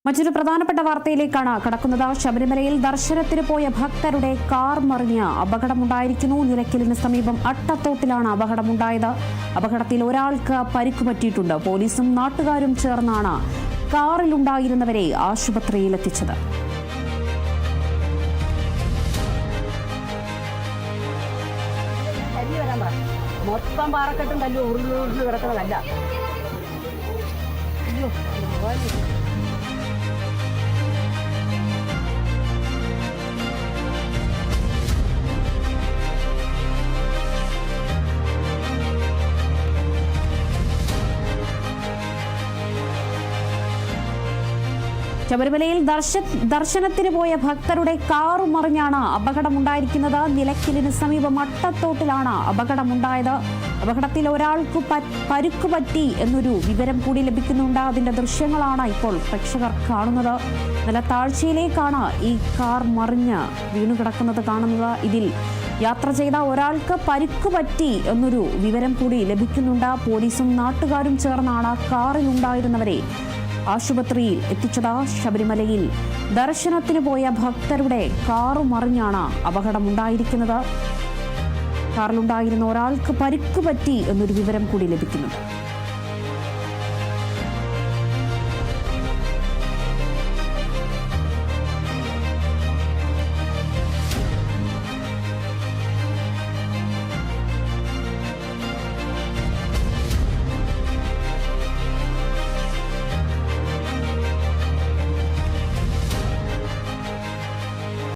മറ്റൊരു പ്രധാനപ്പെട്ട വാർത്തയിലേക്കാണ് കടക്കുന്നത്. ശബരിമലയിൽ ദർശനത്തിന് പോയ ഭക്തരുടെ കാർ മറിഞ്ഞ് അപകടമുണ്ടായിരിക്കുന്നു. നിലയ്ക്കലിന് സമീപം അട്ടത്തോട്ടിലാണ് അപകടമുണ്ടായത്. അപകടത്തിൽ ഒരാൾക്ക് പരിക്ക് പറ്റിയിട്ടുണ്ട്. പോലീസും നാട്ടുകാരും ചേർന്നാണ് കാറിലുണ്ടായിരുന്നവരെ ആശുപത്രിയിലെത്തിച്ചത്. മൊത്തം പാറക്കെട്ടും കല്ലും ഉരുളുരുന്ന് കിടക്കുന്നതല്ല. ശബരിമലയിൽ ദർശനത്തിന് പോയ ഭക്തരുടെ കാറ് മറിഞ്ഞാണ് അപകടമുണ്ടായിരിക്കുന്നത്. നിലയ്ക്കലിന് സമീപം അട്ടത്തോട്ടിലാണ് അപകടമുണ്ടായത്. അപകടത്തിൽ ഒരാൾക്ക് പരുക്ക് പറ്റി എന്നൊരു വിവരം കൂടി ലഭിക്കുന്നുണ്ട്. അതിന്റെ ദൃശ്യങ്ങളാണ് ഇപ്പോൾ പ്രേക്ഷകർ കാണുന്നത്. നല്ല താഴ്ചയിലേക്കാണ് ഈ കാർ മറിഞ്ഞ് വീണുകിടക്കുന്നത് കാണുന്നത്. ഇതിൽ യാത്ര ചെയ്ത ഒരാൾക്ക് പരുക്ക് പറ്റി എന്നൊരു വിവരം കൂടി ലഭിക്കുന്നുണ്ട്. പോലീസും നാട്ടുകാരും ചേർന്നാണ് കാറിലുണ്ടായിരുന്നവരെ ആശുപത്രിയിൽ എത്തിച്ചത്. ശബരിമലയിൽ ദർശനത്തിന് പോയ ഭക്തരുടെ കാറു മറിഞ്ഞാണ് അപകടമുണ്ടായിരിക്കുന്നത്. കാറിലുണ്ടായിരുന്ന ഒരാൾക്ക് പരിക്ക് പറ്റി എന്നൊരു വിവരം കൂടി ലഭിക്കുന്നുണ്ട്.